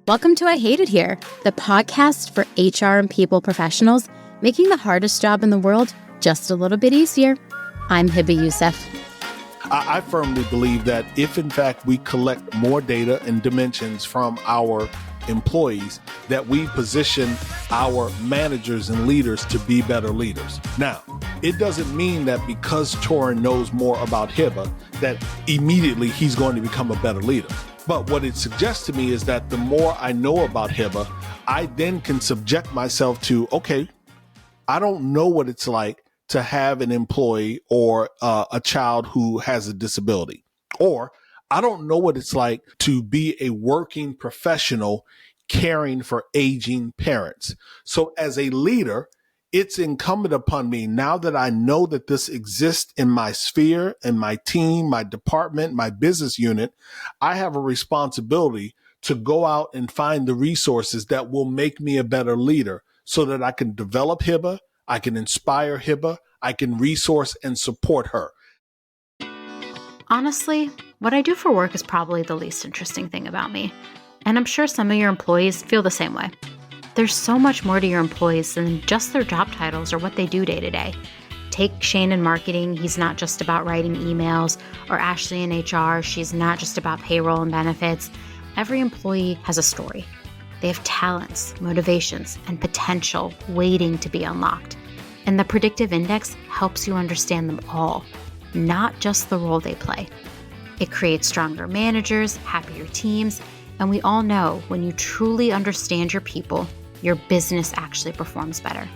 Welcome to I Hate It Here, the podcast for HR and people professionals, making the hardest job in the world just a little bit easier. I'm Hebba Youssef. I firmly believe that if, in fact, we collect more data and dimensions from our employees, that we position our managers and leaders to be better leaders. Now, it doesn't mean that because Torrin knows more about Hebba, that immediately he's going to become a better leader. But what it suggests to me is that the more I know about Hebba, I then can subject myself to, okay, I don't know what it's like to have an employee or a child who has a disability. Or I don't know what it's like to be a working professional caring for aging parents. So as a leader, it's incumbent upon me, now that I know that this exists in my sphere, in my team, my department, my business unit, I have a responsibility to go out and find the resources that will make me a better leader so that I can develop Hebba, I can inspire Hebba, I can resource and support her. Honestly, what I do for work is probably the least interesting thing about me. And I'm sure some of your employees feel the same way. There's so much more to your employees than just their job titles or what they do day to day. Take Shane in marketing, he's not just about writing emails, or Ashley in HR, she's not just about payroll and benefits. Every employee has a story. They have talents, motivations, and potential waiting to be unlocked. And the predictive index helps you understand them all, not just the role they play. It creates stronger managers, happier teams, and we all know when you truly understand your people, your business actually performs better.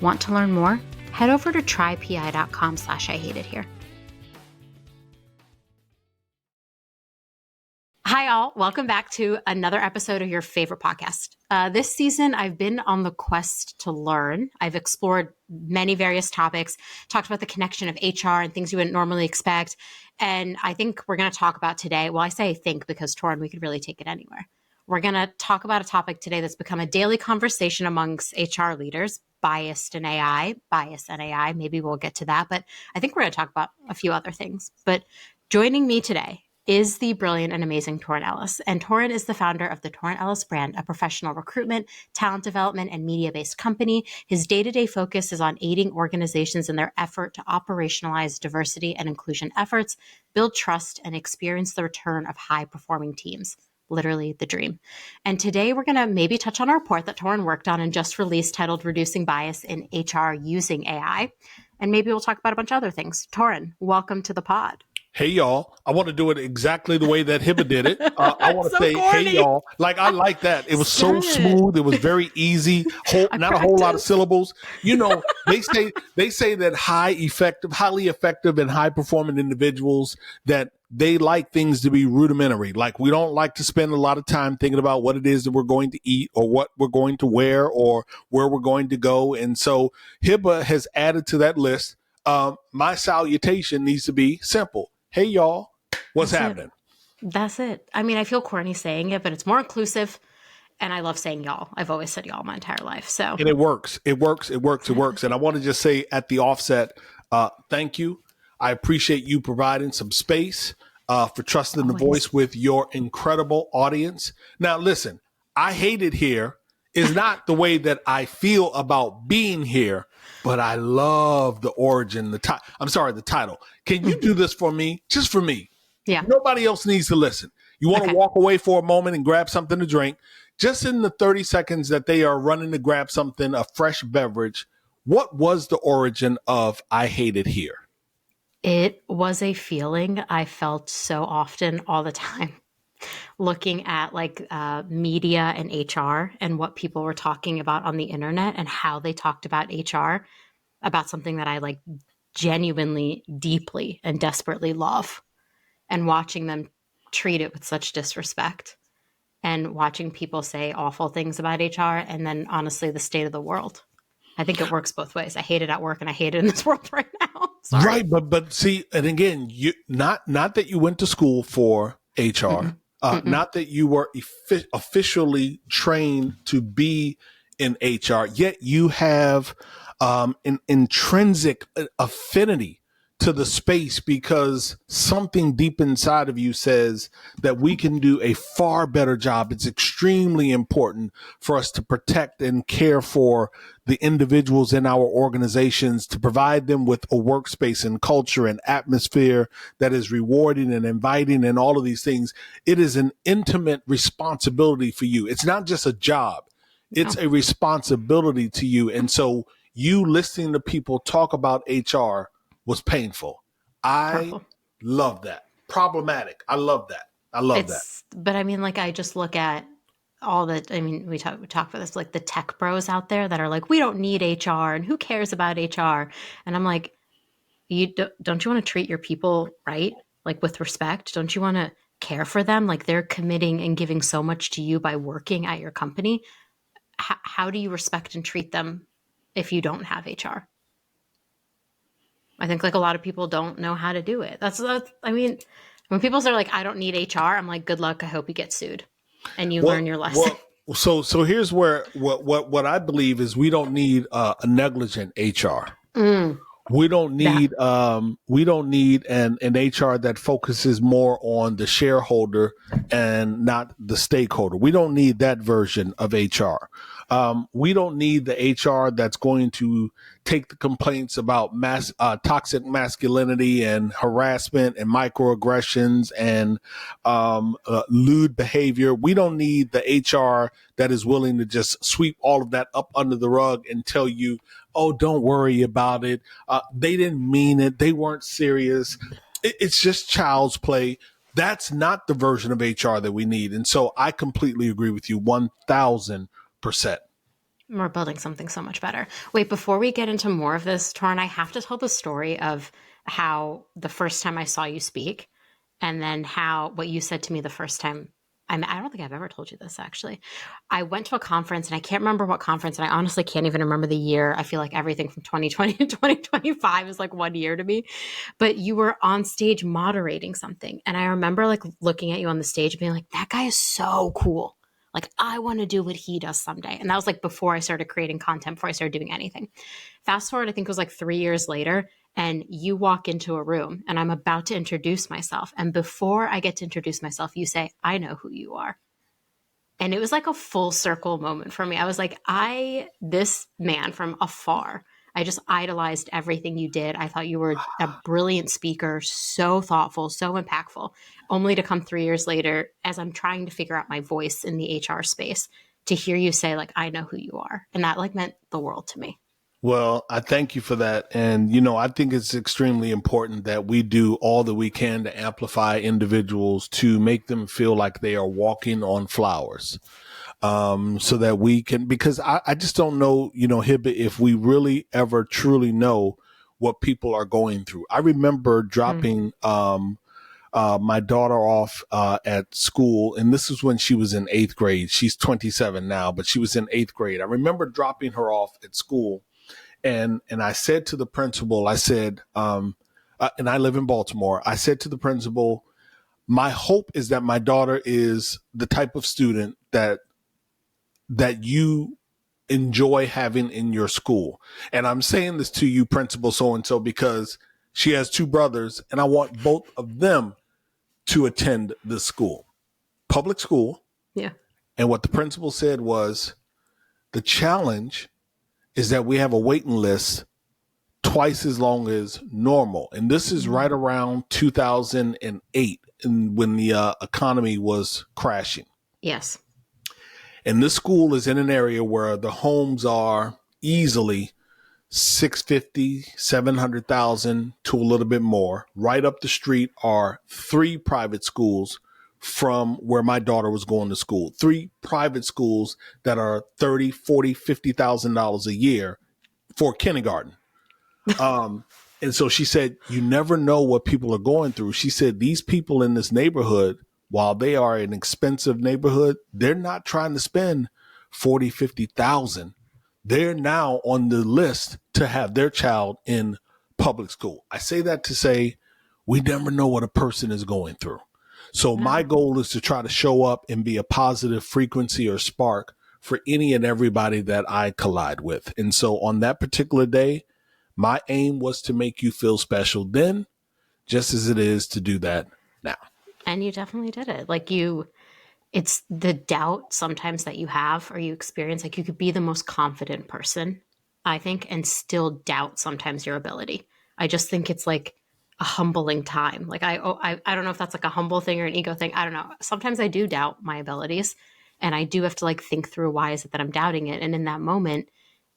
Want to learn more? Head over to trypi.com/IHateItHere. Hi, all. Welcome back to another episode of your favorite podcast. This season, I've been on the quest to learn. I've explored many various topics, talked about the connection of HR and things you wouldn't normally expect. And I think we're going to talk about today, well, I say think because Torrin, we could really take it anywhere. We're going to talk about a topic today that's become a daily conversation amongst HR leaders, bias and AI. Maybe we'll get to that. But I think we're going to talk about a few other things. But joining me today is the brilliant and amazing Torrin Ellis. And Torrin is the founder of the Torrin Ellis brand, a professional recruitment, talent development, and media-based company. His day-to-day focus is on aiding organizations in their effort to operationalize diversity and inclusion efforts, build trust, and experience the return of high-performing teams. Literally the dream. And today we're going to maybe touch on a report that Torrin worked on and just released titled Reducing Bias in HR Using AI. And maybe we'll talk about a bunch of other things. Torrin, welcome to the pod. Hey, y'all. I want to do it exactly the way that Hebba did it. I want to say, corny. hey, y'all. Like, I like that. It was so smooth. It was very easy. Not a whole lot of syllables. You know, they say that highly effective and high performing individuals, that they like things to be rudimentary. Like, we don't like to spend a lot of time thinking about what it is that we're going to eat or what we're going to wear or where we're going to go. And so Hebba has added to that list. My salutation needs to be simple. Hey, y'all, what's happening? That's it. I mean, I feel corny saying it, but it's more inclusive. And I love saying y'all. I've always said y'all my entire life. So, and it works. And I want to just say at the offset, thank you. I appreciate you providing some space for trusting the voice with your incredible audience. Now, listen, I Hate It Here is not the way that I feel about being here, but I love the origin, the title. Can you do this for me? Just for me. Yeah. Nobody else needs to listen. You want to walk away for a moment and grab something to drink. Just in the 30 seconds that they are running to grab something, a fresh beverage, what was the origin of I Hate It Here? It was a feeling I felt so often all the time. Looking at media and HR and what people were talking about on the internet and how they talked about HR, about something that I genuinely, deeply, and desperately love, and watching them treat it with such disrespect, and watching people say awful things about HR, and then honestly the state of the world. I think it works both ways. I hate it at work and I hate it in this world right now. Sorry. Right, but see, and again, you not that you went to school for HR. Not that you were officially trained to be in HR, yet you have an intrinsic affinity to the space because something deep inside of you says that we can do a far better job. It's extremely important for us to protect and care for the individuals in our organizations, to provide them with a workspace and culture and atmosphere that is rewarding and inviting and all of these things. It is an intimate responsibility for you. It's not just a job. It's a responsibility to you. And so you listening to people talk about HR was painful. I love that. Problematic. I love that. I love that. But I mean, like, I just look at all the, I mean, we talk about this, like the tech bros out there that are like, we don't need HR and who cares about HR? And I'm like, don't you want to treat your people right? Like with respect? Don't you want to care for them? Like they're committing and giving so much to you by working at your company. How do you respect and treat them if you don't have HR? I think like a lot of people don't know how to do it. That's I mean, when people are like, I don't need HR, I'm like, good luck. I hope you get sued and you learn your lesson. So here's where what I believe is we don't need a negligent HR. We don't need an HR that focuses more on the shareholder and not the stakeholder. We don't need that version of HR. We don't need the HR that's going to take the complaints about toxic masculinity and harassment and microaggressions and lewd behavior. We don't need the HR that is willing to just sweep all of that up under the rug and tell you, oh, don't worry about it. They didn't mean it. They weren't serious. It's just child's play. That's not the version of HR that we need. And so I completely agree with you 1,000%. We're building something so much better. Wait, before we get into more of this, Torrin, I have to tell the story of how the first time I saw you speak and then what you said to me the first time. I don't think I've ever told you this, actually. I went to a conference and I can't remember what conference, and I honestly can't even remember the year. I feel like everything from 2020 to 2025 is like 1 year to me. But you were on stage moderating something. And I remember like looking at you on the stage and being like, that guy is so cool. Like, I want to do what he does someday. And that was like before I started creating content, before I started doing anything. Fast forward, I think it was like 3 years later, and you walk into a room and I'm about to introduce myself. And before I get to introduce myself, you say, I know who you are. And it was like a full circle moment for me. I was like, this man from afar, I just idolized everything you did. I thought you were a brilliant speaker, so thoughtful, so impactful, only to come 3 years later, as I'm trying to figure out my voice in the HR space, to hear you say, like, I know who you are. And that like meant the world to me. Well, I thank you for that. And, I think it's extremely important that we do all that we can to amplify individuals, to make them feel like they are walking on flowers. So that we can, because I just don't know, Hebba, if we really ever truly know what people are going through. I remember dropping my daughter off at school, and this is when she was in 8th grade. She's 27 now, but she was in 8th grade. I remember dropping her off at school, and I said to the principal, I said, and I live in Baltimore, I said to the principal, my hope is that my daughter is the type of student that you enjoy having in your school. And I'm saying this to you, Principal so-and-so, because she has 2 brothers and I want both of them to attend this school, public school. Yeah. And what the principal said was, the challenge is that we have a waiting list twice as long as normal. And this is right around 2008 when the economy was crashing. Yes. And this school is in an area where the homes are easily 650, 700,000 to a little bit more. Right up the street are 3 private schools from where my daughter was going to school. 3 private schools that are $30,000, $40,000, $50,000 a year for kindergarten. And so she said, you never know what people are going through. She said, these people in this neighborhood, while they are an expensive neighborhood, they're not trying to spend 40, 50,000. They're now on the list to have their child in public school. I say that to say we never know what a person is going through. So my goal is to try to show up and be a positive frequency or spark for any and everybody that I collide with. And so on that particular day, My aim was to make you feel special then, just as it is to do that now. And you definitely did it. Like it's the doubt sometimes that you have or you experience. Like you could be the most confident person, I think, and still doubt sometimes your ability. I just think it's like a humbling time. Like I don't know if that's like a humble thing or an ego thing. I don't know. Sometimes I do doubt my abilities, and I do have to like think through why is it that I'm doubting it. And in that moment,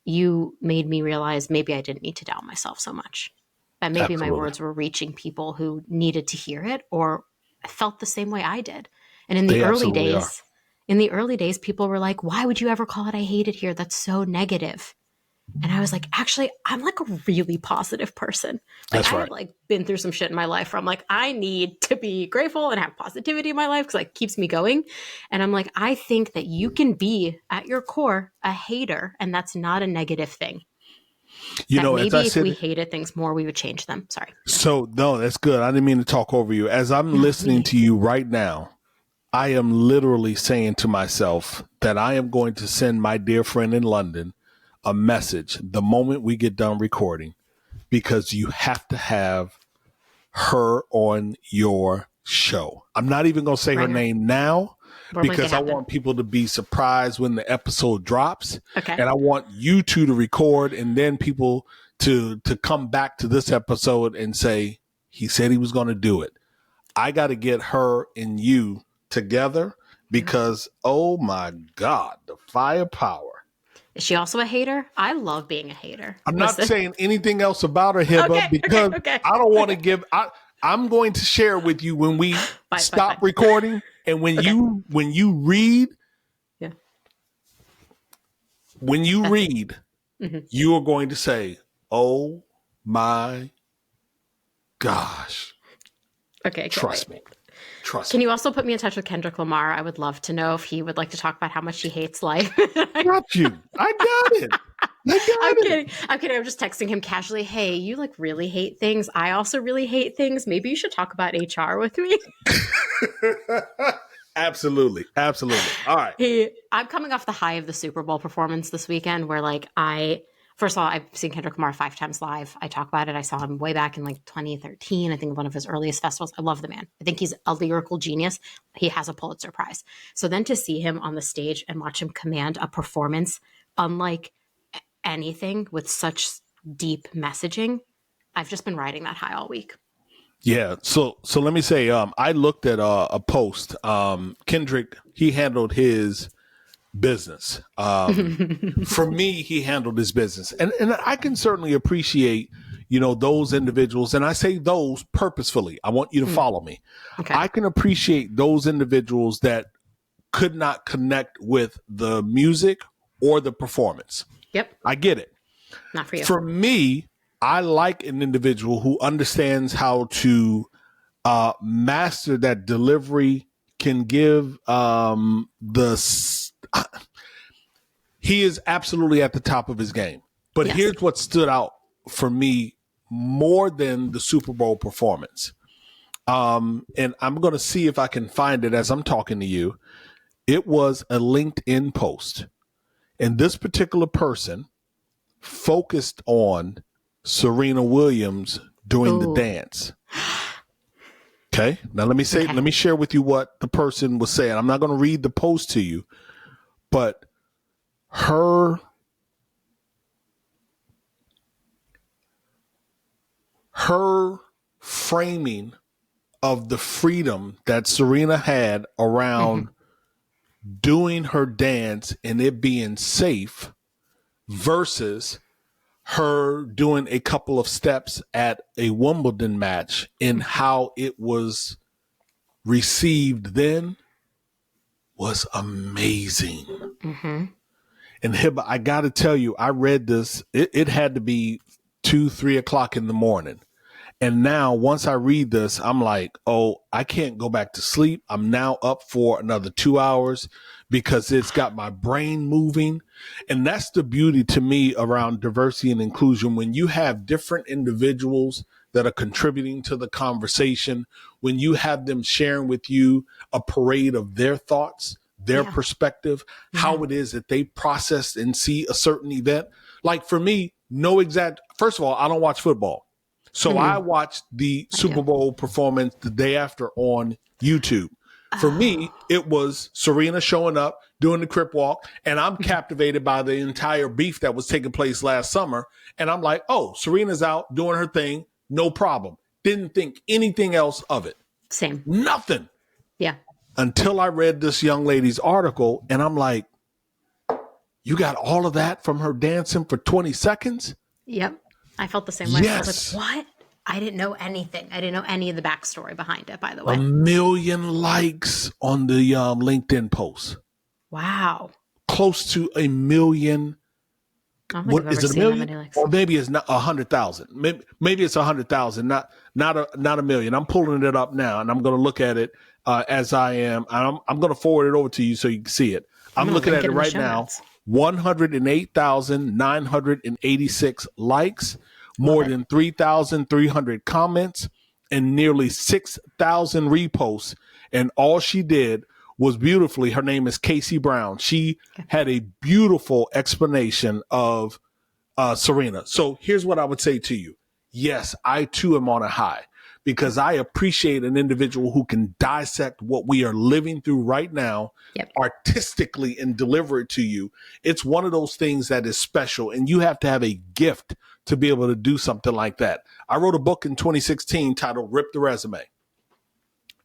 you made me realize maybe I didn't need to doubt myself so much. That maybe my Absolutely. words were reaching people who needed to hear it or felt the same way I did. And in They the early absolutely are. days, people were like, why would you ever call it I hate it here? That's so negative. And I was like, actually, I'm like a really positive person. Like That's I right. have like been through some shit in my life where I'm like, I need to be grateful and have positivity in my life because like keeps me going. And I'm like, I think that you can be at your core a hater, and that's not a negative thing. You That know, as I maybe if we said, hated things more, we would change them. Sorry. so no, that's good. I didn't mean to talk over you. As I'm No, listening please. to you right now, I am literally saying to myself that I am going to send my dear friend in London a message the moment we get done recording, because you have to have her on your show. I'm not even going to say her Bring her. name now We'll make it because I happen. want people to be surprised when the episode drops. Okay. And I want you two to record and then people to come back to this episode and say, he said he was going to do it. I got to get her and you together because, oh my God, the firepower. Is she also a hater? I love being a hater. I'm not saying anything else about her, Hebba, because okay. I don't want to give. I'm going to share with you when we stop recording, and when you read, yeah, when you read, you are going to say, "Oh my gosh!" Okay, trust me. Trust Can me. you also put me in touch with Kendrick Lamar? I would love to know if he would like to talk about how much he hates life. Got you. I got it. I'm kidding. I'm just texting him casually. Hey, you like really hate things. I also really hate things. Maybe you should talk about HR with me. Absolutely. Absolutely. All right. I'm coming off the high of the Super Bowl performance this weekend where like first of all, I've seen Kendrick Lamar 5 times live. I talk about it. I saw him way back in like 2013. I think one of his earliest festivals. I love the man. I think he's a lyrical genius. He has a Pulitzer Prize. So then to see him on the stage and watch him command a performance unlike anything with such deep messaging, I've just been riding that high all week. Yeah. So let me say, I looked at a post. Kendrick, he handled his business. For me, he handled his business. And I can certainly appreciate, those individuals. And I say those purposefully. I want you to follow me. Okay. I can appreciate those individuals that could not connect with the music or the performance. Yep. I get it. Not for you. For me, I like an individual who understands how to master that delivery, can give he is absolutely at the top of his game. But Yes. here's what stood out for me more than the Super Bowl performance. And I'm going to see if I can find it as I'm talking to you. It was a LinkedIn post. And this particular person focused on Serena Williams doing the dance. Okay. Now let me share with you what the person was saying. I'm not going to read the post to you, but her framing of the freedom that Serena had around doing her dance and it being safe versus her doing a couple of steps at a Wimbledon match and how it was received then was amazing. Mm-hmm. And Hebba, I got to tell you, I read this. It had to be 2-3 o'clock in the morning. And now once I read this, I'm like, oh, I can't go back to sleep. I'm now up for another 2 hours because it's got my brain moving. And that's the beauty to me around diversity and inclusion. When you have different individuals that are contributing to the conversation, when you have them sharing with you a parade of their thoughts, their perspective, how it is that they process and see a certain event. Like for me, no exact first of all, I don't watch football. So I watched the Super Bowl performance the day after on YouTube. For me, it was Serena showing up, doing the crip walk, and I'm captivated by the entire beef that was taking place last summer. And I'm like, oh, Serena's out doing her thing. No problem. Didn't think anything else of it. Same. Nothing. Yeah. Until I read this young lady's article, and I'm like, you got all of that from her dancing for 20 seconds? Yep. I felt the same way. Yes. I was like, what? I didn't know anything. I didn't know any of the backstory behind it, by the way. 1 million likes on the LinkedIn post. Wow. Close to 1 million. I don't think I've ever seen that many likes. Or maybe it's not 100,000. Maybe it's 100,000, not a million. I'm pulling it up now, and I'm going to look at it as I am. I'm going to forward it over to you so you can see it. I'm looking at it right now. 108,986 likes, more than 3,300 comments, and nearly 6,000 reposts. And all she did was beautifully, her name is Casey Brown. She had a beautiful explanation of Serena. So here's what I would say to you. Yes, I too am on a high because I appreciate an individual who can dissect what we are living through right now artistically and deliver it to you. It's one of those things that is special, and you have to have a gift to be able to do something like that. I wrote a book in 2016 titled Rip the Resume.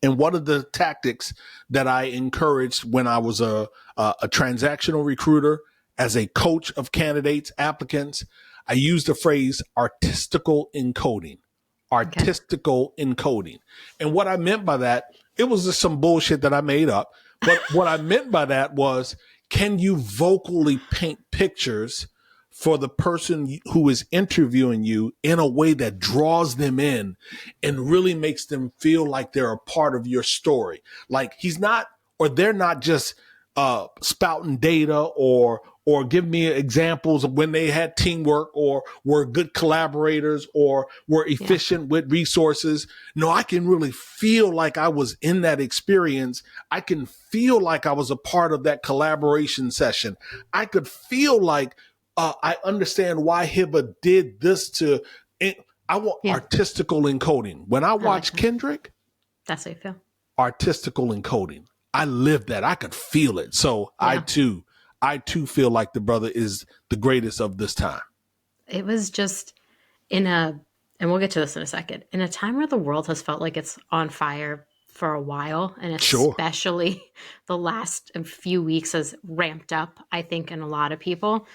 And one of the tactics that I encouraged when I was a transactional recruiter, as a coach of candidates, applicants, I used the phrase artistical encoding. Artistical encoding. And what I meant by that, it was just some bullshit that I made up. But what I meant by that was, can you vocally paint pictures for the person who is interviewing you in a way that draws them in and really makes them feel like they're a part of your story? Like he's not, or they're not just spouting data or give me examples of when they had teamwork or were good collaborators or were efficient with resources. No, I can really feel like I was in that experience. I can feel like I was a part of that collaboration session. I could feel like I understand why Hebba did this to. I want artistical encoding. When I watch Kendrick, that's how you feel. Artistical encoding. I lived that. I could feel it. So I too feel like the brother is the greatest of this time. It was just and we'll get to this in a second, in a time where the world has felt like it's on fire for a while, and especially the last few weeks has ramped up, I think, in a lot of people.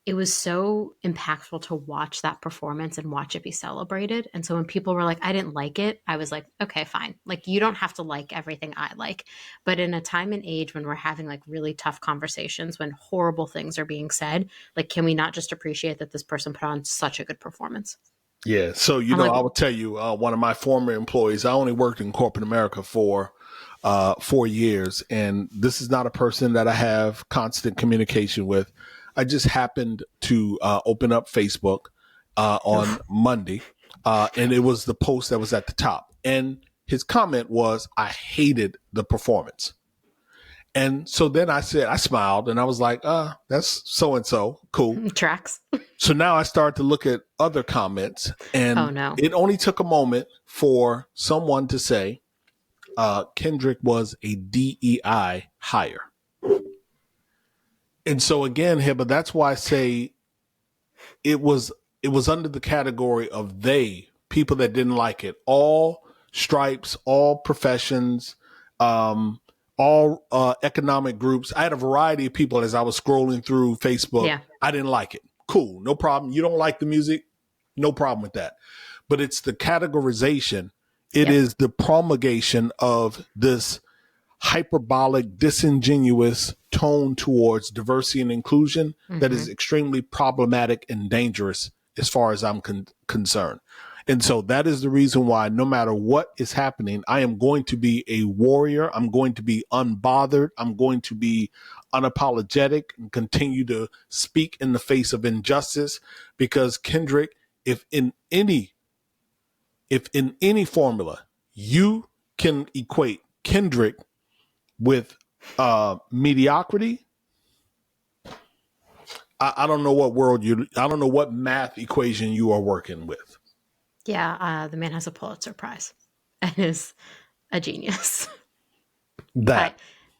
It was so impactful to watch that performance and watch it be celebrated. And so when people were like, I didn't like it, I was like, okay, fine. Like, you don't have to like everything I like. But in a time and age when we're having like really tough conversations, when horrible things are being said, like, can we not just appreciate that this person put on such a good performance? Yeah. So, I will tell you, one of my former employees, I only worked in corporate America for 4 years. And this is not a person that I have constant communication with. I just happened to open up Facebook on Monday, and it was the post that was at the top. And his comment was, I hated the performance. And so then I smiled, and I was like, that's so-and-so. Cool. Tracks. So now I started to look at other comments, and it only took a moment for someone to say, Kendrick was a DEI hire. And so again, Hebba, that's why I say it was under the category of people that didn't like it, all stripes, all professions, all economic groups. I had a variety of people as I was scrolling through Facebook. Yeah. I didn't like it. Cool. No problem. You don't like the music? No problem with that. But it's the categorization. It is the promulgation of this hyperbolic, disingenuous tone towards diversity and inclusion that is extremely problematic and dangerous as far as I'm concerned. And so that is the reason why no matter what is happening, I am going to be a warrior. I'm going to be unbothered. I'm going to be unapologetic and continue to speak in the face of injustice, because Kendrick, if in any formula you can equate Kendrick with mediocrity, I don't know I don't know what math equation you are working with. Yeah, the man has a Pulitzer Prize and is a genius. That.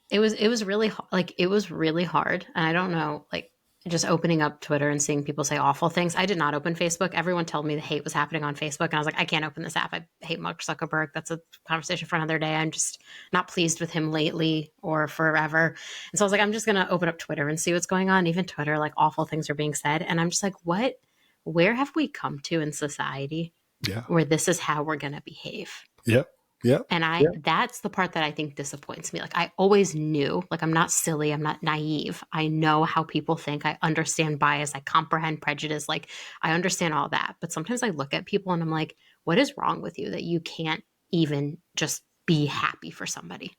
It was really like it was really hard, and I don't know, like just opening up Twitter and seeing people say awful things. I did not open Facebook. Everyone told me the hate was happening on Facebook, and I was like, I can't open this app. I hate Mark Zuckerberg. That's a conversation for another day. I'm just not pleased with him lately or forever. And so I was like, I'm just gonna open up Twitter and see what's going on. Even Twitter, like awful things are being said, and I'm just like, what? Where have we come to in society Yeah. where this is how we're gonna behave? Yep. Yep. And that's the part that I think disappoints me. Like I always knew, like I'm not silly, I'm not naive. I know how people think. I understand bias, I comprehend prejudice, like I understand all that. But sometimes I look at people and I'm like, what is wrong with you that you can't even just be happy for somebody?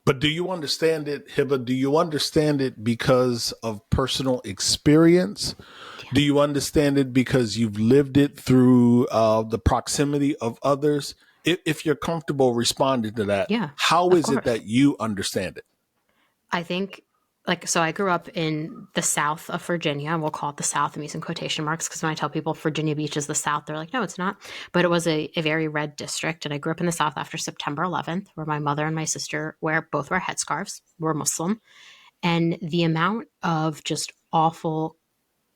But do you understand it, Hebba? Do you understand it because of personal experience? Yeah. Do you understand it because you've lived it through the proximity of others? If you're comfortable responding to that, Yeah, how of is it course. that you understand it? I think like, so I grew up in the South of Virginia, and we'll call it the South. I'm using quotation marks because when I tell people Virginia Beach is the South, they're like, no, it's not. But it was a very red district. And I grew up in the South after September 11th, where my mother and my sister both wear headscarves. We're Muslim. And the amount of just awful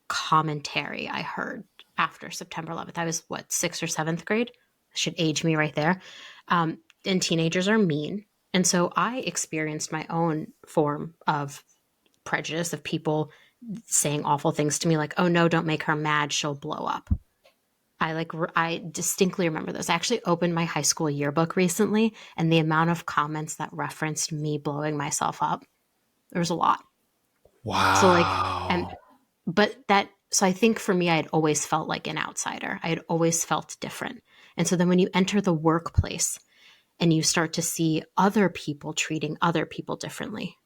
commentary I heard after September 11th, I was what, sixth or seventh grade? Should age me right there. And teenagers are mean. And so I experienced my own form of prejudice of people saying awful things to me, like, oh no, don't make her mad, she'll blow up. I distinctly remember this. I actually opened my high school yearbook recently, and the amount of comments that referenced me blowing myself up, there was a lot. So like, and Wow. but that, so I think for me, I had always felt like an outsider. I had always felt different. And so then when you enter the workplace and you start to see other people treating other people differently,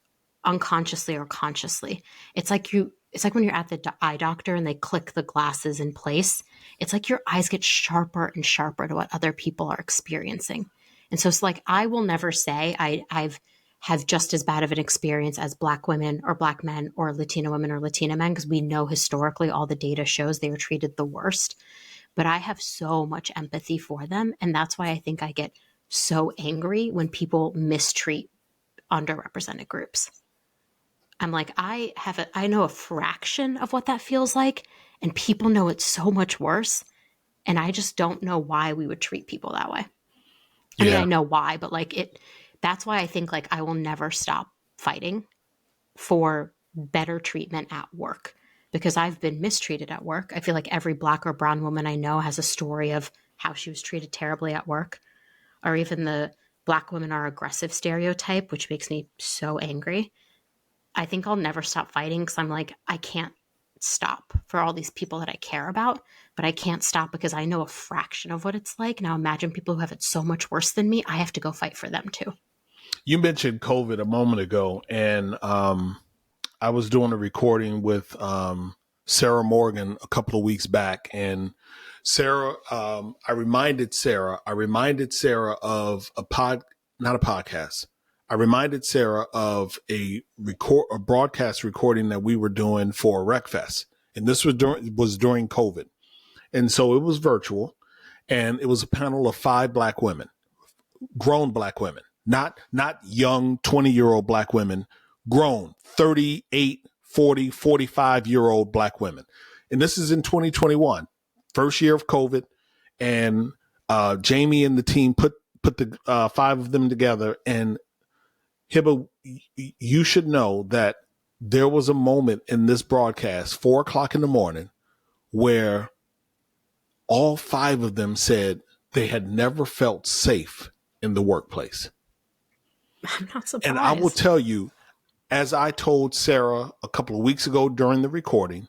unconsciously or consciously, it's like when you're at the eye doctor and they click the glasses in place. It's like your eyes get sharper and sharper to what other people are experiencing. And so it's like, I will never say I've have just as bad of an experience as Black women or Black men or Latino women or Latina men, because we know historically all the data shows they are treated the worst. But I have so much empathy for them. And that's why I think I get so angry when people mistreat underrepresented groups. I'm like, I know a fraction of what that feels like, and people know it's so much worse. And I just don't know why we would treat people that way. I mean, Yeah. I know why, but that's why I think like I will never stop fighting for better treatment at work, because I've been mistreated at work. I feel like every Black or brown woman I know has a story of how she was treated terribly at work, or even the Black women are aggressive stereotype, which makes me so angry. I think I'll never stop fighting because I'm like, I can't stop for all these people that I care about, but I can't stop because I know a fraction of what it's like. Now imagine people who have it so much worse than me. I have to go fight for them too. You mentioned COVID a moment ago, and I was doing a recording with Sarah Morgan a couple of weeks back, and Sarah, I reminded Sarah of not a podcast. I reminded Sarah of a broadcast recording that we were doing for RecFest, and this was during COVID, and so it was virtual, and it was a panel of 5 Black women, grown Black women, not young 20-year-old Black women, grown 38, 40, 45-year-old Black women. And this is in 2021, first year of COVID. And Jamie and the team put the 5 of them together. And Hebba, you should know that there was a moment in this broadcast, 4:00 in the morning, where all 5 of them said they had never felt safe in the workplace. I'm not surprised. And I will tell you, as I told Sarah a couple of weeks ago during the recording,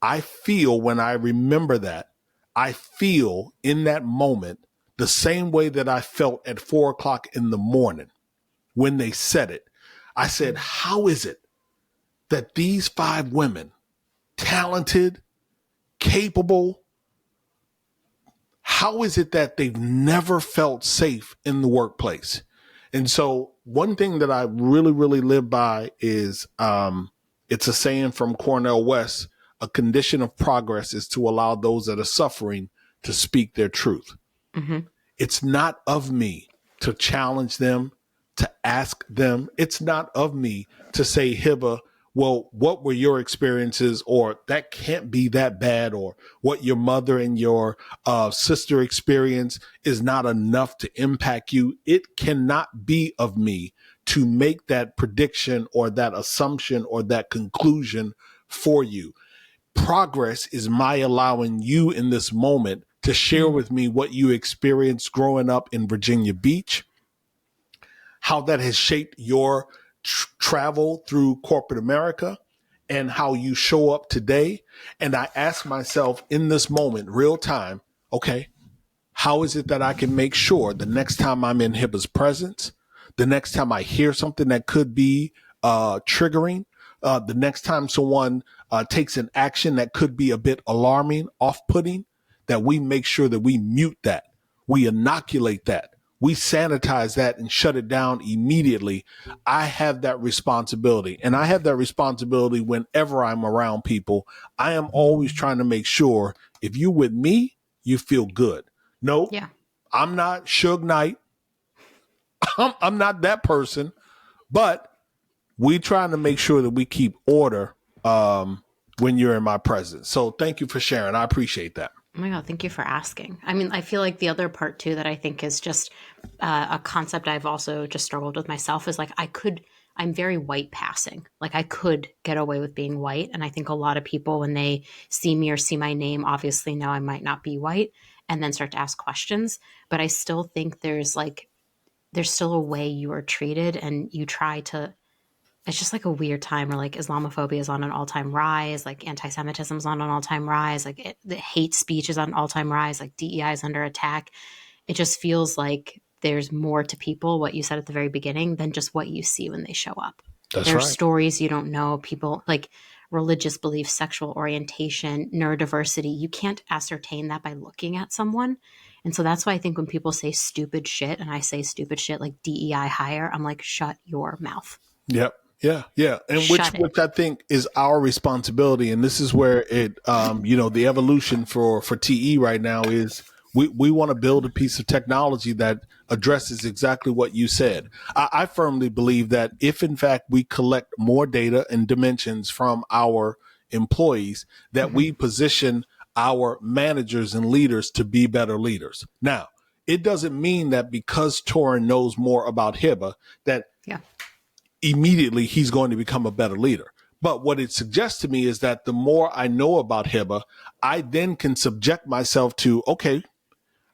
I feel when I remember that, I feel in that moment the same way that I felt at 4:00 in the morning when they said it. I said, how is it that these 5 women, talented, capable, how is it that they've never felt safe in the workplace? And so one thing that I really, really live by is it's a saying from Cornel West, a condition of progress is to allow those that are suffering to speak their truth. Mm-hmm. It's not of me to challenge them, to ask them. It's not of me to say, Hebba, well, what were your experiences? Or that can't be that bad. Or what your mother and your sister experience is not enough to impact you. It cannot be of me to make that prediction or that assumption or that conclusion for you. Progress is my allowing you in this moment to share with me what you experienced growing up in Virginia Beach, how that has shaped your travel through corporate America, and how you show up today. And I ask myself in this moment, real time, okay, how is it that I can make sure the next time I'm in Hebba's presence, the next time I hear something that could be triggering, the next time someone takes an action that could be a bit alarming, off-putting, that we make sure that we mute that, we inoculate that, we sanitize that and shut it down immediately. I have that responsibility. And I have that responsibility whenever I'm around people. I am always trying to make sure if you're with me, you feel good. No, Yeah. I'm not Suge Knight. I'm not that person, but we trying to make sure that we keep order when you're in my presence. So thank you for sharing. I appreciate that. Oh my God, thank you for asking. I mean, I feel like the other part too that I think is just a concept I've also just struggled with myself is like I'm very white passing. Like I could get away with being white. And I think a lot of people, when they see me or see my name, obviously know I might not be white and then start to ask questions. But I still think there's still a way you are treated and you try to. It's just like a weird time where like Islamophobia is on an all-time rise, like anti-Semitism is on an all-time rise, like the hate speech is on an all-time rise, like DEI is under attack. It just feels like there's more to people, what you said at the very beginning, than just what you see when they show up. That's There are right. stories you don't know, people like religious beliefs, sexual orientation, neurodiversity. You can't ascertain that by looking at someone. And so that's why I think when people say stupid shit, and I say stupid shit like DEI hire, I'm like, shut your mouth. Yep. Yeah. And Shut which I think is our responsibility. And this is where it, the evolution for TE right now is we want to build a piece of technology that addresses exactly what you said. I firmly believe that if in fact we collect more data and dimensions from our employees, that we position our managers and leaders to be better leaders. Now, it doesn't mean that because Torrin knows more about Hebba that immediately he's going to become a better leader. But what it suggests to me is that the more I know about Hebba, I then can subject myself to, okay,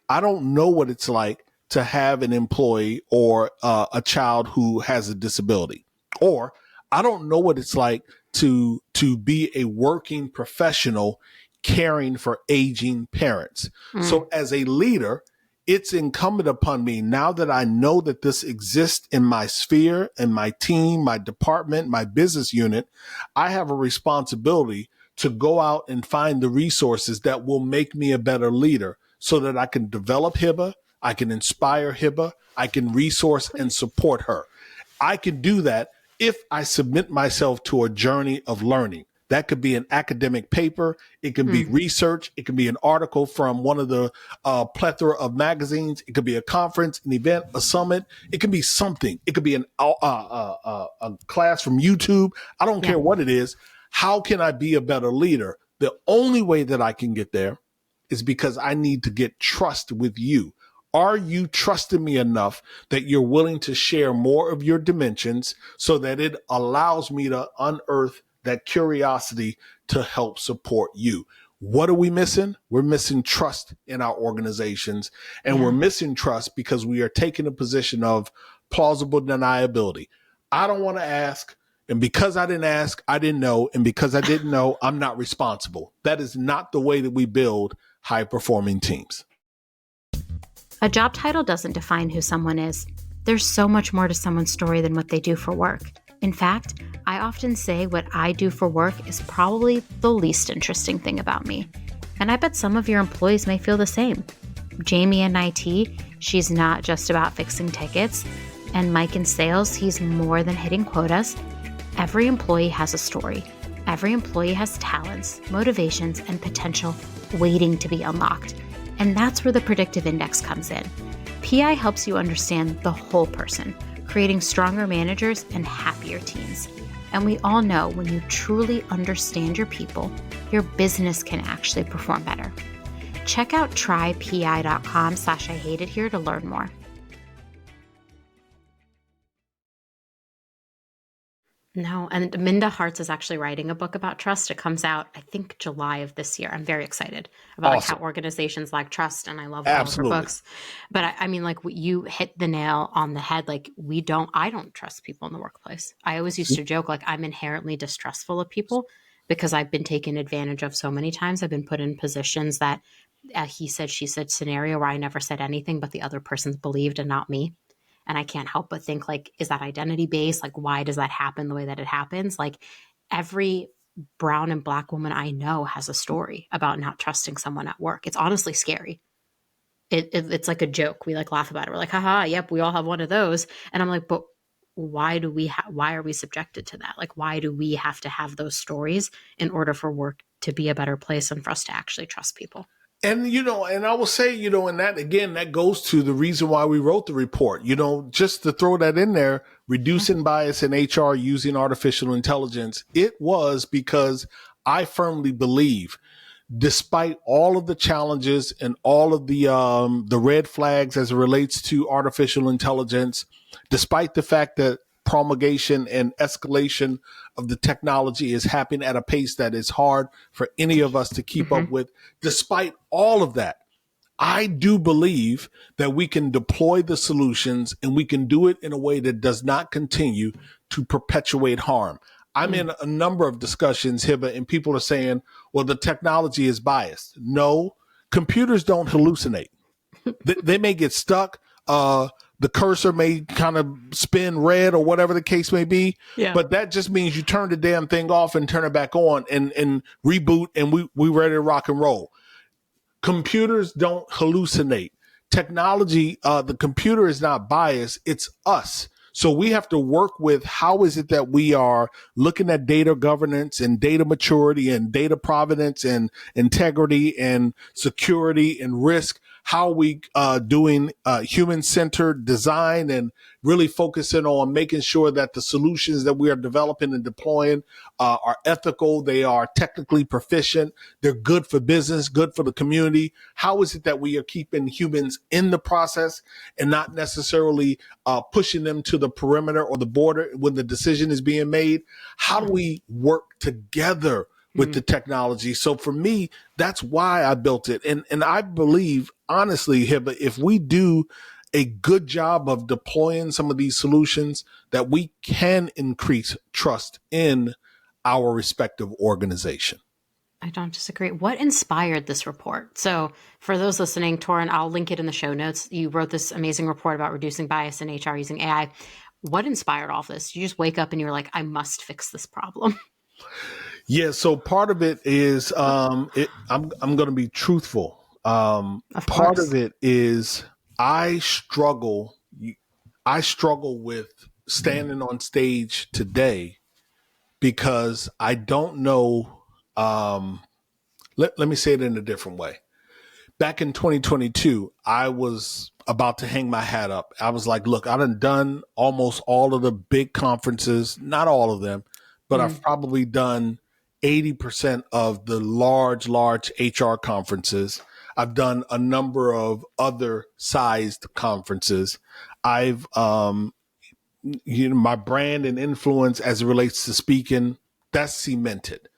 I don't know what it's like to have an employee or a child who has a disability, or I don't know what it's like to be a working professional caring for aging parents. So as a leader, it's incumbent upon me now that I know that this exists in my sphere and my team, my department, my business unit. I have a responsibility to go out and find the resources that will make me a better leader so that I can develop Hebba, I can inspire Hebba, I can resource and support her. I can do that if I submit myself to a journey of learning. That could be an academic paper. It can be research. It can be an article from one of the plethora of magazines. It could be a conference, an event, a summit. It can be something. It could be a class from YouTube. I don't care what it is. How can I be a better leader? The only way that I can get there is because I need to get trust with you. Are you trusting me enough that you're willing to share more of your dimensions so that it allows me to unearth that curiosity to help support you? What are we missing? We're missing trust in our organizations, and we're missing trust because we are taking a position of plausible deniability. I don't want to ask, and because I didn't ask, I didn't know, and because I didn't know, I'm not responsible. That is not the way that we build high-performing teams. A job title doesn't define who someone is. There's so much more to someone's story than what they do for work. In fact, I often say what I do for work is probably the least interesting thing about me. And I bet some of your employees may feel the same. Jamie in IT, she's not just about fixing tickets. And Mike in sales, he's more than hitting quotas. Every employee has a story. Every employee has talents, motivations, and potential waiting to be unlocked. And that's where the predictive index comes in. PI helps you understand the whole person, creating stronger managers and happier teams. And we all know when you truly understand your people, your business can actually perform better. Check out trypi.com/IHateIt here to learn more. No, and Minda Harts is actually writing a book about trust. It comes out, I think, July of this year. I'm very excited about like how organizations lack trust, and I love all of her books. But I mean, like you hit the nail on the head. Like I don't trust people in the workplace. I always used to joke like I'm inherently distrustful of people because I've been taken advantage of so many times. I've been put in positions that he said, she said scenario where I never said anything, but the other person's believed and not me. And I can't help but think like, is that identity based? Like, why does that happen the way that it happens? Like every brown and black woman I know has a story about not trusting someone at work. It's honestly scary. It's like a joke. We like laugh about it. We're like, haha, yep, we all have one of those. And I'm like, but why are we subjected to that? Like, why do we have to have those stories in order for work to be a better place and for us to actually trust people? And, and I will say, and that, again, that goes to the reason why we wrote the report, just to throw that in there, reducing bias in HR using artificial intelligence. It was because I firmly believe, despite all of the challenges and all of the red flags as it relates to artificial intelligence, despite the fact that promulgation and escalation of the technology is happening at a pace that is hard for any of us to keep up with. Despite all of that, I do believe that we can deploy the solutions and we can do it in a way that does not continue to perpetuate harm. I'm in a number of discussions, Hebba, and people are saying, well, the technology is biased. No, computers don't hallucinate. They may get stuck. The cursor may kind of spin red or whatever the case may be. Yeah. But that just means you turn the damn thing off and turn it back on and reboot, and we ready to rock and roll. Computers don't hallucinate. Technology, the computer is not biased. It's us. So we have to work with how is it that we are looking at data governance and data maturity and data provenance and integrity and security and risk. How are we doing human-centered design and really focusing on making sure that the solutions that we are developing and deploying are ethical, they are technically proficient, they're good for business, good for the community. How is it that we are keeping humans in the process and not necessarily pushing them to the perimeter or the border when the decision is being made? How do we work together with the technology? So for me, that's why I built it. And I believe, honestly, Hebba, if we do a good job of deploying some of these solutions, that we can increase trust in our respective organization. I don't disagree. What inspired this report? So for those listening, Torrin, I'll link it in the show notes. You wrote this amazing report about reducing bias in HR using AI. What inspired all of this? You just wake up and you're like, I must fix this problem. Yeah. So part of it is, I'm going to be truthful. Part of it is I struggle with standing on stage today because I don't know. Let me say it in a different way. Back in 2022, I was about to hang my hat up. I was like, look, I done almost all of the big conferences, not all of them, but I've probably done 80% of the large HR conferences. I've done a number of other sized conferences. I've, my brand and influence as it relates to speaking, that's cemented.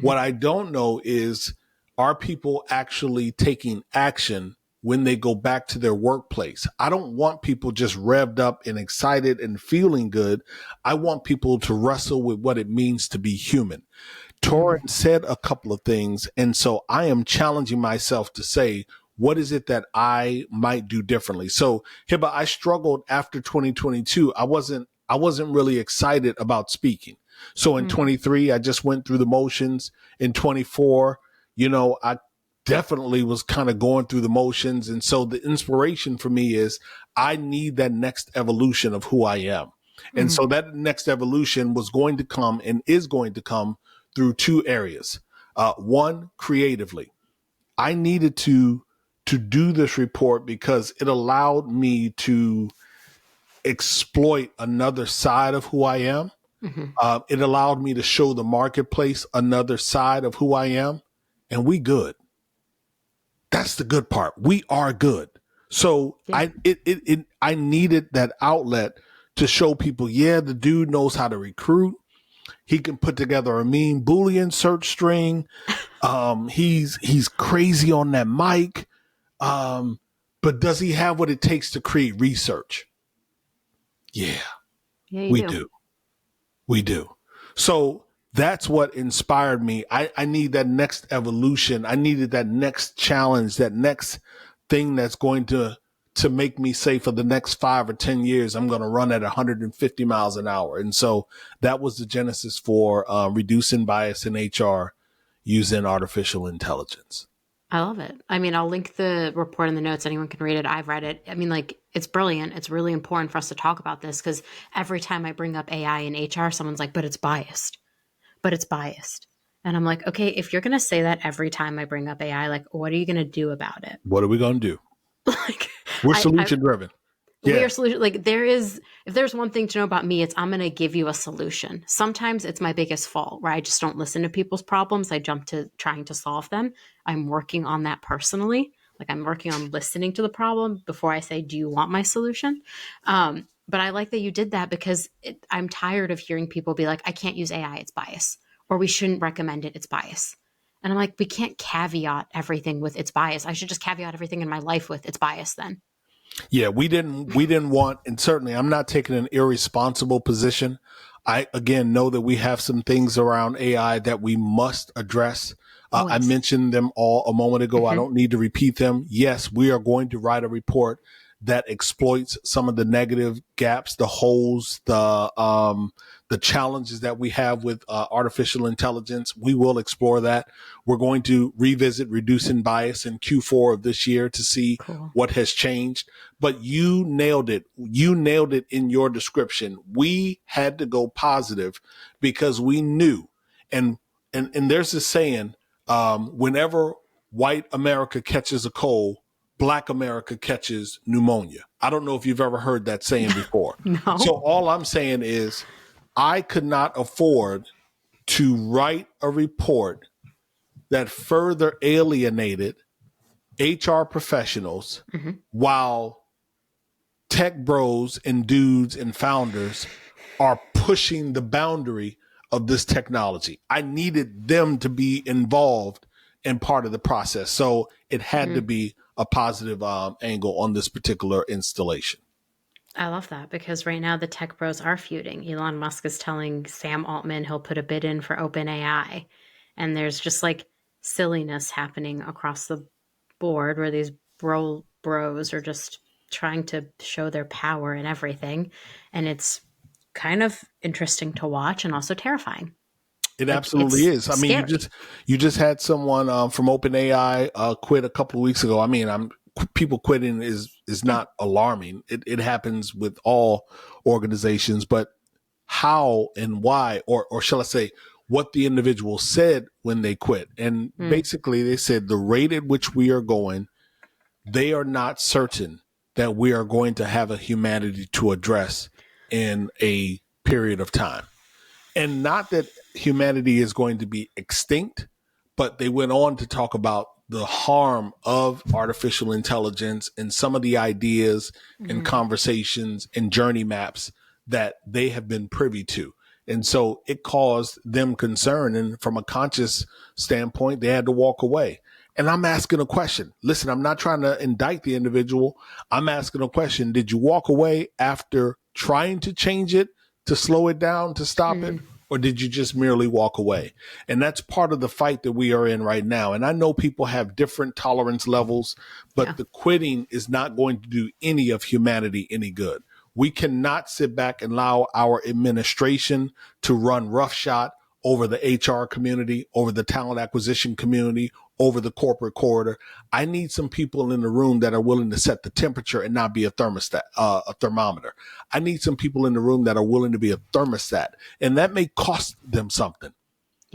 What I don't know is, are people actually taking action when they go back to their workplace? I don't want people just revved up and excited and feeling good. I want people to wrestle with what it means to be human. Torrin said a couple of things, and so I am challenging myself to say, what is it that I might do differently? So, Hebba, I struggled after 2022. I wasn't really excited about speaking. So in 23, I just went through the motions. In 24, I definitely was kind of going through the motions. And so the inspiration for me is I need that next evolution of who I am. And so that next evolution was going to come and is going to come through two areas. One, creatively. I needed to do this report because it allowed me to exploit another side of who I am. It allowed me to show the marketplace another side of who I am, and we good. That's the good part. We are good. So Yeah. I needed that outlet to show people, yeah, the dude knows how to recruit. He can put together a mean Boolean search string. He's crazy on that mic. But does he have what it takes to create research? Yeah, Yeah, we you do. We do. So that's what inspired me. I need that next evolution. I needed that next challenge, that next thing that's going to make me say for the next 5 or 10 years, I'm going to run at 150 miles an hour. And so that was the genesis for reducing bias in HR using artificial intelligence. I love it. I mean, I'll link the report in the notes. Anyone can read it. I've read it. I mean, like, it's brilliant. It's really important for us to talk about this because every time I bring up AI in HR, someone's like, but it's biased. But it's biased. And I'm like, okay, if you're going to say that every time I bring up AI, like, what are you going to do about it? What are we going to do? Like, We're solution driven. we are solution. Like, if there's one thing to know about me, it's I'm going to give you a solution. Sometimes it's my biggest fault where I just don't listen to people's problems. I jump to trying to solve them. I'm working on that personally. Like, I'm working on listening to the problem before I say, do you want my solution? But I like that you did that because I'm tired of hearing people be like, I can't use AI, it's bias. Or we shouldn't recommend it, it's bias. And I'm like, we can't caveat everything with its bias. I should just caveat everything in my life with its bias then. Yeah, we didn't want, and certainly I'm not taking an irresponsible position. I, again, know that we have some things around AI that we must address. I mentioned them all a moment ago. I don't need to repeat them. Yes, we are going to write a report that exploits some of the negative gaps, the holes, the challenges that we have with artificial intelligence. We will explore that. We're going to revisit reducing bias in Q4 of this year to see what has changed. But you nailed it. You nailed it in your description. We had to go positive because we knew. And there's this saying, whenever white America catches a cold, Black America catches pneumonia. I don't know if you've ever heard that saying before. No. So all I'm saying is I could not afford to write a report that further alienated HR professionals while tech bros and dudes and founders are pushing the boundary of this technology. I needed them to be involved in part of the process. So it had to be a positive angle on this particular installation. I love that because right now the tech bros are feuding. Elon Musk is telling Sam Altman he'll put a bid in for OpenAI. And there's just like silliness happening across the board where these bros are just trying to show their power and everything. And it's kind of interesting to watch and also terrifying. It absolutely is. I mean, you just had someone from OpenAI quit a couple of weeks ago. I mean, people quitting is not alarming. It happens with all organizations, but how and why, or shall I say, what the individual said when they quit. And basically they said the rate at which we are going, they are not certain that we are going to have a humanity to address in a period of time. And not that humanity is going to be extinct, but they went on to talk about the harm of artificial intelligence and some of the ideas and conversations and journey maps that they have been privy to. And so it caused them concern. And from a conscious standpoint, they had to walk away. And I'm asking a question. Listen, I'm not trying to indict the individual. I'm asking a question. Did you walk away after trying to change it, to slow it down, to stop it? Or did you just merely walk away? And that's part of the fight that we are in right now. And I know people have different tolerance levels, but the quitting is not going to do any of humanity any good. We cannot sit back and allow our administration to run roughshod over the HR community, over the talent acquisition community, over the corporate corridor. I need some people in the room that are willing to set the temperature and not be a thermostat, a thermometer. I need some people in the room that are willing to be a thermostat, and that may cost them something.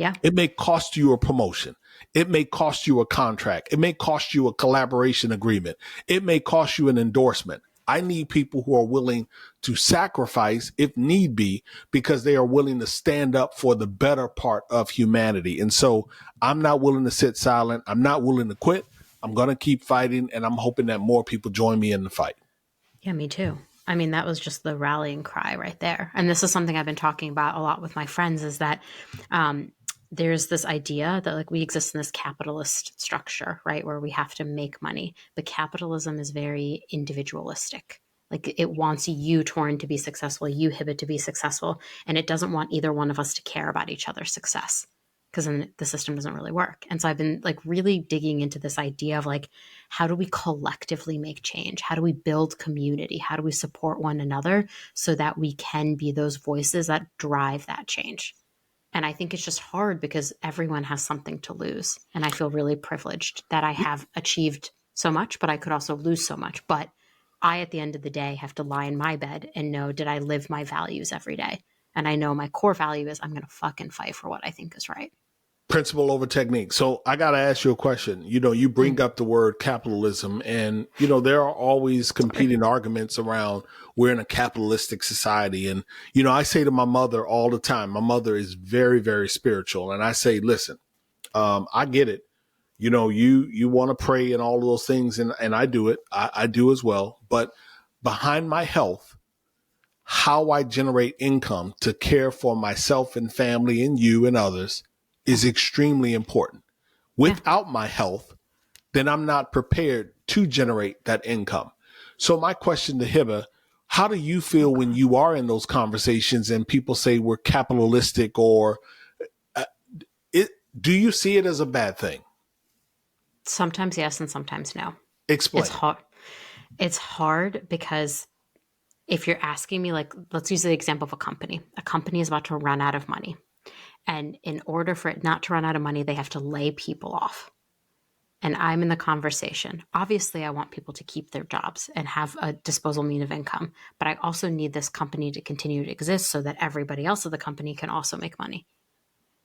Yeah. It may cost you a promotion. It may cost you a contract. It may cost you a collaboration agreement. It may cost you an endorsement. I need people who are willing to sacrifice if need be, because they are willing to stand up for the better part of humanity. And so I'm not willing to sit silent. I'm not willing to quit. I'm going to keep fighting, and I'm hoping that more people join me in the fight. Yeah, me too. I mean, that was just the rallying cry right there. And this is something I've been talking about a lot with my friends, is that there's this idea that like we exist in this capitalist structure, right? Where we have to make money. But capitalism is very individualistic. Like it wants you, Torrin, to be successful, you, Hebba, to be successful. And it doesn't want either one of us to care about each other's success, because then the system doesn't really work. And so I've been like really digging into this idea of like, how do we collectively make change? How do we build community? How do we support one another so that we can be those voices that drive that change? And I think it's just hard because everyone has something to lose. And I feel really privileged that I have achieved so much, but I could also lose so much. But I, at the end of the day, have to lie in my bed and know, did I live my values every day? And I know my core value is I'm going to fucking fight for what I think is right. Principle over technique. So I got to ask you a question. You bring up the word capitalism, and, there are always competing arguments around we're in a capitalistic society. And, I say to my mother all the time, my mother is very, very spiritual. And I say, listen, I get it. You want to pray and all of those things. And I do it. I do as well. But behind my health, how I generate income to care for myself and family and you and others is extremely important. Without my health, then I'm not prepared to generate that income. So my question to Hebba, how do you feel when you are in those conversations and people say we're capitalistic, or do you see it as a bad thing? Sometimes yes, and sometimes no. Explain. It's hard because if you're asking me, like, let's use the example of a company. A company is about to run out of money. And in order for it not to run out of money, they have to lay people off. And I'm in the conversation. Obviously, I want people to keep their jobs and have a disposable mean of income. But I also need this company to continue to exist so that everybody else at the company can also make money.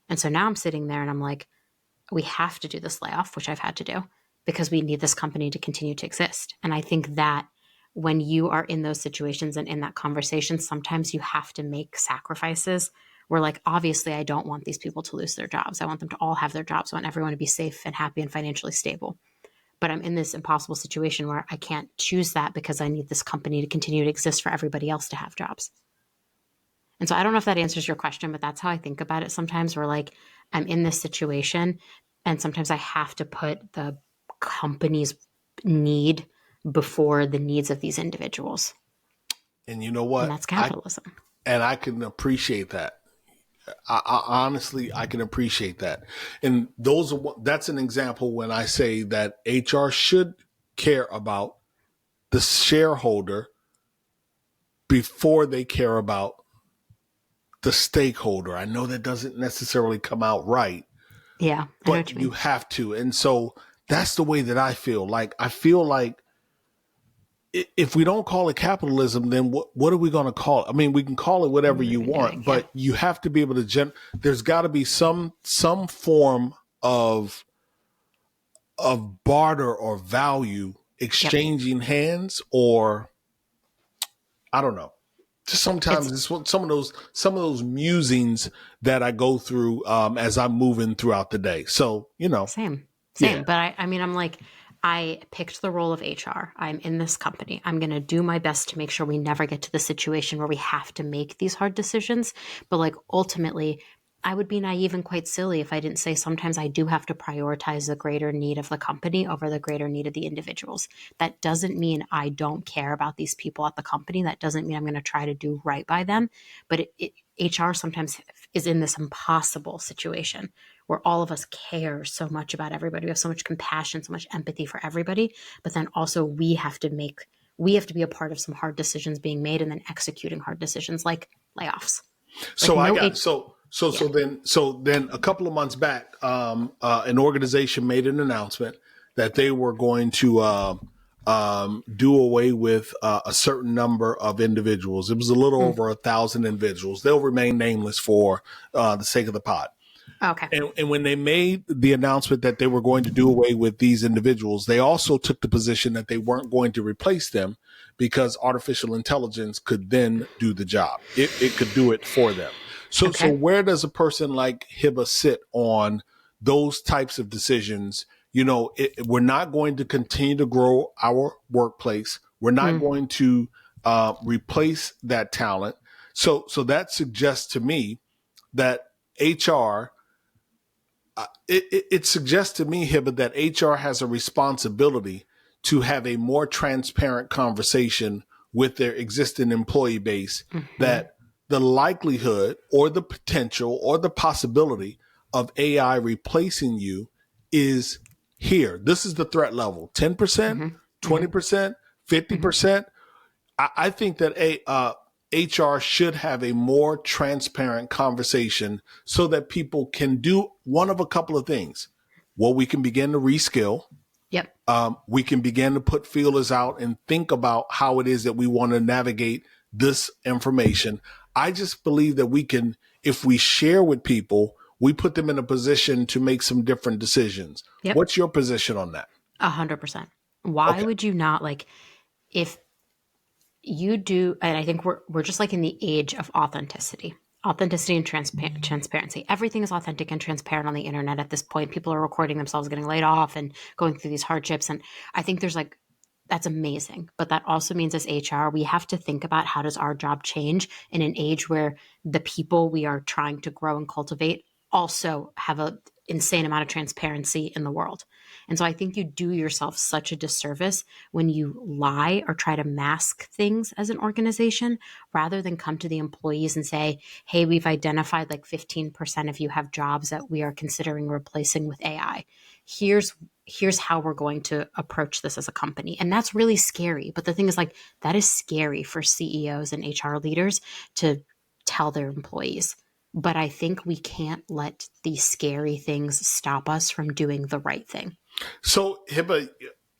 And so now I'm sitting there and I'm like, we have to do this layoff, which I've had to do, because we need this company to continue to exist. And I think that when you are in those situations and in that conversation, sometimes you have to make sacrifices. We're like, obviously, I don't want these people to lose their jobs. I want them to all have their jobs. I want everyone to be safe and happy and financially stable. But I'm in this impossible situation where I can't choose that because I need this company to continue to exist for everybody else to have jobs. And so I don't know if that answers your question, but that's how I think about it sometimes. We're like, I'm in this situation, and sometimes I have to put the company's need before the needs of these individuals. And you know what? And that's capitalism. I can appreciate that. I honestly, I can appreciate that. And that's an example when I say that HR should care about the shareholder before they care about the stakeholder. I know that doesn't necessarily come out right. Yeah, I know what you mean. You have to. And so that's the way that I feel. Like, I feel like if we don't call it capitalism, then what are we going to call it? I mean, we can call it whatever you want, but you have to be able to there's got to be some form of barter or value exchanging hands, or I don't know. Just sometimes it's some of those musings that I go through as I'm moving throughout the day. So, Same. Yeah. But I'm like, I picked the role of HR. I'm in this company. I'm going to do my best to make sure we never get to the situation where we have to make these hard decisions. But like ultimately, I would be naive and quite silly if I didn't say sometimes I do have to prioritize the greater need of the company over the greater need of the individuals. That doesn't mean I don't care about these people at the company. That doesn't mean I'm going to try to do right by them. But HR sometimes is in this impossible situation where all of us care so much about everybody. We have so much compassion, so much empathy for everybody. But then also we have to be a part of some hard decisions being made and then executing hard decisions like layoffs. So then a couple of months back, an organization made an announcement that they were going to do away with a certain number of individuals. It was a little over 1,000 individuals. They'll remain nameless for the sake of the pod. Okay. And when they made the announcement that they were going to do away with these individuals, they also took the position that they weren't going to replace them because artificial intelligence could then do the job. It could do it for them. So where does a person like Hebba sit on those types of decisions? We're not going to continue to grow our workplace. We're not going to replace that talent. So that suggests to me that HR, it suggests to me, Hebba, that HR has a responsibility to have a more transparent conversation with their existing employee base, that the likelihood or the potential or the possibility of AI replacing you is here. This is the threat level, 10%, 20%, 50%. I think that HR should have a more transparent conversation so that people can do one of a couple of things. Well, we can begin to reskill. Yep. We can begin to put feelers out and think about how it is that we want to navigate this information. I just believe that we can, if we share with people, we put them in a position to make some different decisions. Yep. What's your position on that? 100%. Why would you not, like, if you do, and I think we're just like in the age of authenticity and transparency. Everything is authentic and transparent on the internet at this point. People are recording themselves getting laid off and going through these hardships. And I think that's amazing. But that also means as HR, we have to think about how does our job change in an age where the people we are trying to grow and cultivate also have an insane amount of transparency in the world. And so I think you do yourself such a disservice when you lie or try to mask things as an organization rather than come to the employees and say, hey, we've identified like 15% of you have jobs that we are considering replacing with AI. Here's how we're going to approach this as a company. And that's really scary. But the thing is, like, that is scary for CEOs and HR leaders to tell their employees. But I think we can't let these scary things stop us from doing the right thing. So, Hebba,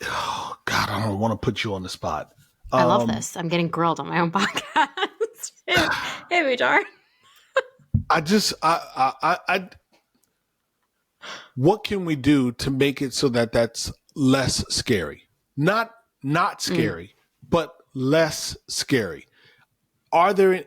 oh God, I don't want to put you on the spot. I love this. I'm getting grilled on my own podcast. Hey, HR. What can we do to make it so that that's less scary? Not scary, but less scary. Are there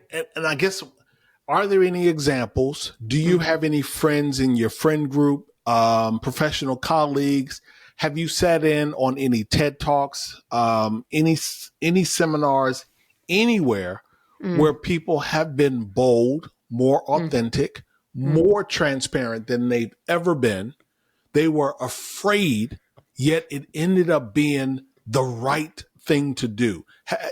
any examples? Do you have any friends in your friend group, professional colleagues? Have you sat in on any TED Talks, any seminars, anywhere where people have been bold, more authentic, more transparent than they've ever been? They were afraid, yet it ended up being the right thing to do.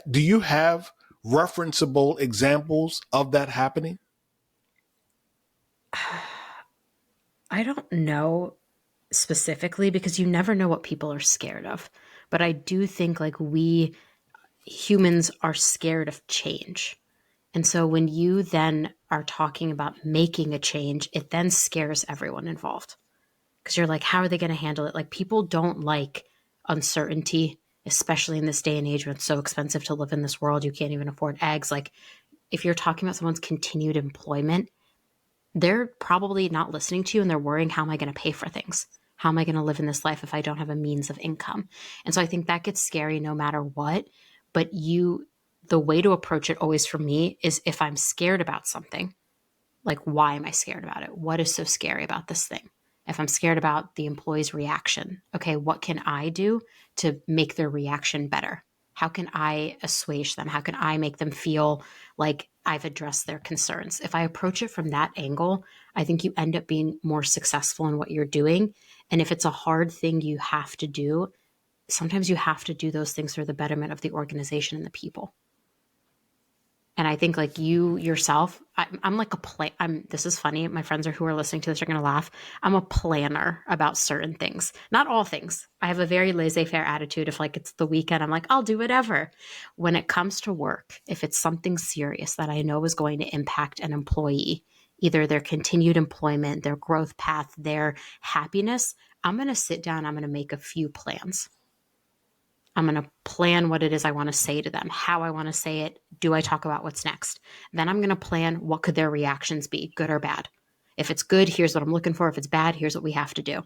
Do you have referenceable examples of that happening? I don't know specifically because you never know what people are scared of. But I do think like we humans are scared of change. And so when you then are talking about making a change, it then scares everyone involved. Because you're like, how are they going to handle it? Like, people don't like uncertainty, especially in this day and age when it's so expensive to live in this world. You can't even afford eggs. Like, if you're talking about someone's continued employment, they're probably not listening to you and they're worrying, how am I going to pay for things? How am I going to live in this life if I don't have a means of income? And so I think that gets scary no matter what. But the way to approach it always for me is, if I'm scared about something, like, why am I scared about it? What is so scary about this thing? If I'm scared about the employee's reaction, okay, what can I do to make their reaction better? How can I assuage them? How can I make them feel like I've addressed their concerns? If I approach it from that angle, I think you end up being more successful in what you're doing. And if it's a hard thing you have to do, sometimes you have to do those things for the betterment of the organization and the people. And I think like you yourself, I'm like this is funny. My friends who are listening to this are going to laugh. I'm a planner about certain things, not all things. I have a very laissez-faire attitude. If like it's the weekend, I'm like, I'll do whatever. When it comes to work, if it's something serious that I know is going to impact an employee, either their continued employment, their growth path, their happiness, I'm going to sit down. I'm going to make a few plans. I'm going to plan what it is I want to say to them, how I want to say it. Do I talk about what's next? Then I'm going to plan what could their reactions be, good or bad. If it's good, here's what I'm looking for. If it's bad, here's what we have to do.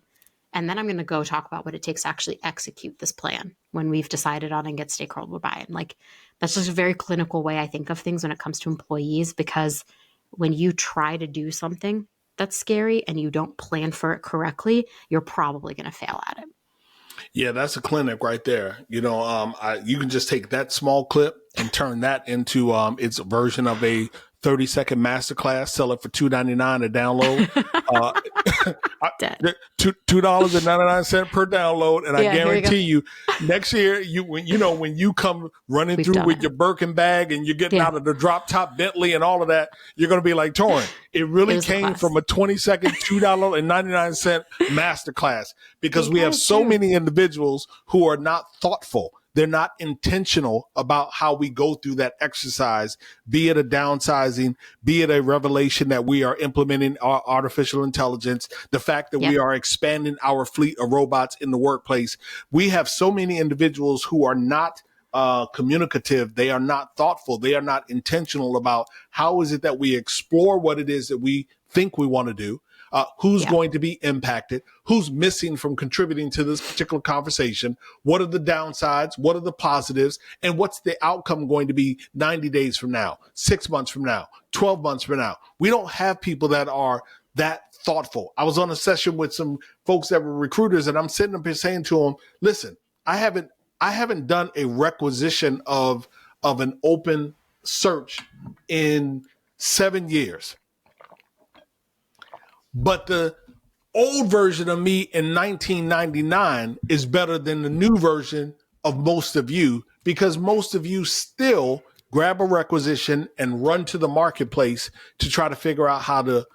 And then I'm going to go talk about what it takes to actually execute this plan when we've decided on and get stakeholder buy-in. Like, that's just a very clinical way I think of things when it comes to employees, because when you try to do something that's scary and you don't plan for it correctly, you're probably going to fail at it. Yeah, that's a clinic right there. You can just take that small clip and turn that into its version of a 30-second masterclass, sell it for $2.99 a download. $2.99 per download. And I guarantee you next year, when you come running through with your Birkin bag and you're getting out of the drop top Bentley and all of that, you're going to be like, Torrin, it really came from a 20-second, $2.99 masterclass, because we have so many individuals who are not thoughtful. They're not intentional about how we go through that exercise, be it a downsizing, be it a revelation that we are implementing our artificial intelligence, the fact that we are expanding our fleet of robots in the workplace. We have so many individuals who are not communicative. They are not thoughtful. They are not intentional about how is it that we explore what it is that we think we want to do. Who's going to be impacted, who's missing from contributing to this particular conversation, what are the downsides, what are the positives, and what's the outcome going to be 90 days from now, 6 months from now, 12 months from now. We don't have people that are that thoughtful. I was on a session with some folks that were recruiters, and I'm sitting up here saying to them, listen, I haven't done a requisition of an open search in 7 years. But the old version of me in 1999 is better than the new version of most of you, because most of you still grab a requisition and run to the marketplace to try to figure out how to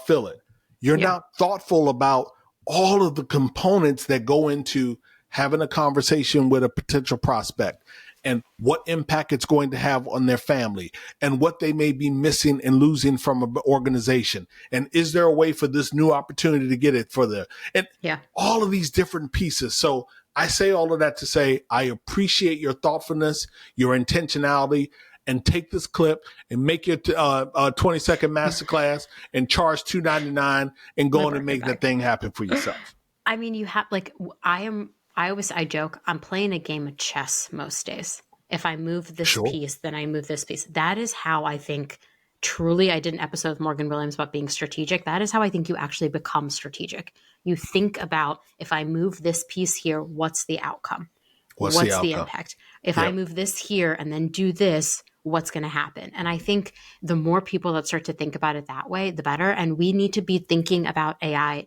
fill it. You're not thoughtful about all of the components that go into having a conversation with a potential prospect, and what impact it's going to have on their family, and what they may be missing and losing from an organization. And is there a way for this new opportunity to get it for them? And all of these different pieces. So I say all of that to say, I appreciate your thoughtfulness, your intentionality, and take this clip and make it a 20-second masterclass and charge $2.99 and go on and make that thing happen for yourself. I mean, you have, like, I joke, I'm playing a game of chess most days. If I move this piece, then I move this piece. That is how I think, truly, I did an episode with Morgan Williams about being strategic. That is how I think you actually become strategic. You think about, if I move this piece here, what's the outcome? What's the impact? If I move this here and then do this, what's going to happen? And I think the more people that start to think about it that way, the better. And we need to be thinking about AI.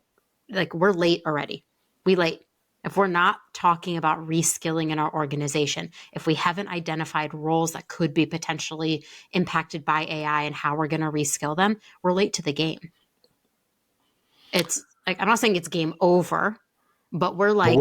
Like, we're late already. We late. If we're not talking about reskilling in our organization, if we haven't identified roles that could be potentially impacted by AI and how we're going to reskill them, we're late to the game. It's like, I'm not saying it's game over, but we're late.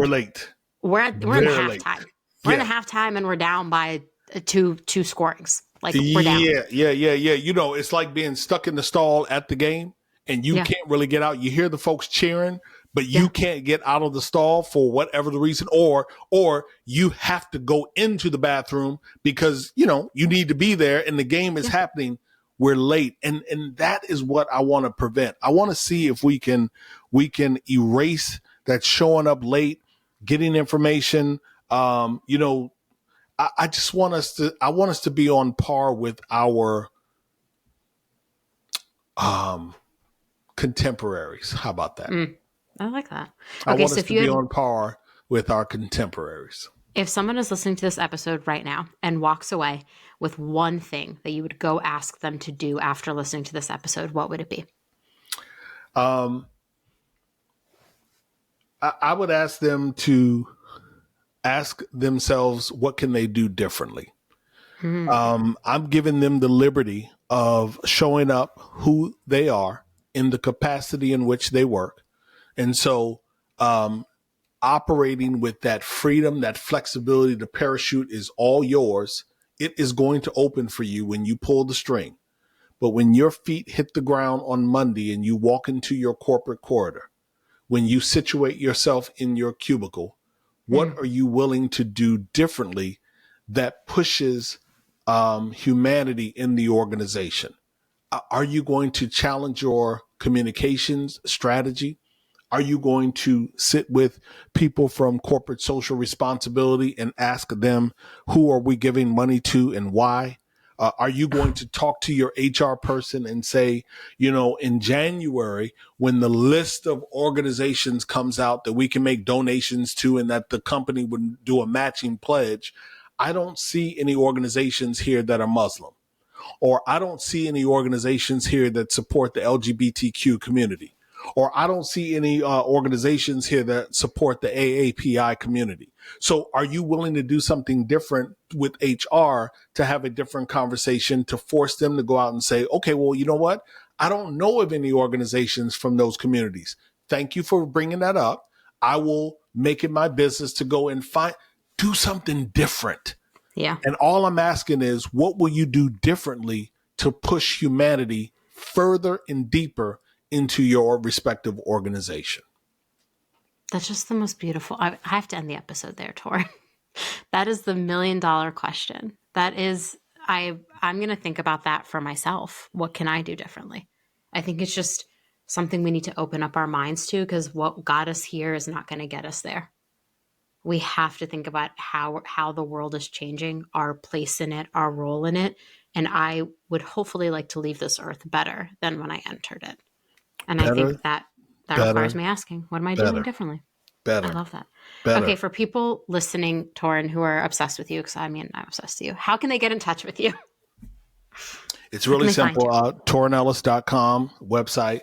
We're in halftime. We're in the halftime and we're down by two scorings. Like, we're down. Yeah. It's like being stuck in the stall at the game and you can't really get out. You hear the folks cheering, but you can't get out of the stall for whatever the reason, or you have to go into the bathroom because, you need to be there and the game is happening. We're late. And that is what I want to prevent. I want to see if we can erase that showing up late, getting information. I just want us to be on par with our contemporaries. How about that? I like that. I want us to be on par with our contemporaries. If someone is listening to this episode right now and walks away with one thing that you would go ask them to do after listening to this episode, what would it be? I would ask them to ask themselves, what can they do differently? I'm giving them the liberty of showing up who they are in the capacity in which they work. And so operating with that freedom, that flexibility, the parachute is all yours. It is going to open for you when you pull the string. But when your feet hit the ground on Monday and you walk into your corporate corridor, when you situate yourself in your cubicle, what are you willing to do differently that pushes humanity in the organization? Are you going to challenge your communications strategy? Are you going to sit with people from corporate social responsibility and ask them, who are we giving money to and why? Are you going to talk to your HR person and say, in January, when the list of organizations comes out that we can make donations to and that the company would do a matching pledge, I don't see any organizations here that are Muslim, or I don't see any organizations here that support the LGBTQ community, or I don't see any organizations here that support the AAPI community. So are you willing to do something different with HR to have a different conversation, to force them to go out and say, okay, well, you know what? I don't know of any organizations from those communities. Thank you for bringing that up. I will make it my business to go and do something different. Yeah. And all I'm asking is, what will you do differently to push humanity further and deeper into your respective organization? That's just the most beautiful. I have to end the episode there, Tor. That is the $1 million question. That is, I'm going to think about that for myself. What can I do differently? I think it's just something we need to open up our minds to, because what got us here is not going to get us there. We have to think about how the world is changing, our place in it, our role in it. And I would hopefully like to leave this earth better than when I entered it. And I think that requires me asking, what am I doing differently? Better. I love that. Better. Okay, for people listening, Torrin, who are obsessed with you, because I'm obsessed with you, how can they get in touch with you? It's really simple. TorrinEllis.com website,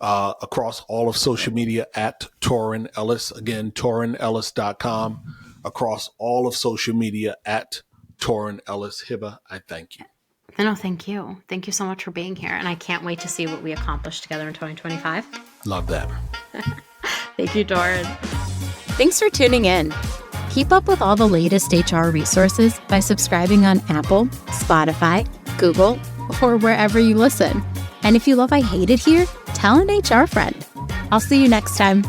across all of social media at Torrin Ellis. Again, TorrinEllis.com, across all of social media at Torrin Ellis. Hebba, I thank you. No, thank you. Thank you so much for being here. And I can't wait to see what we accomplish together in 2025. Love that. Thank you, Torrin. Thanks for tuning in. Keep up with all the latest HR resources by subscribing on Apple, Spotify, Google, or wherever you listen. And if you love I Hate It Here, tell an HR friend. I'll see you next time.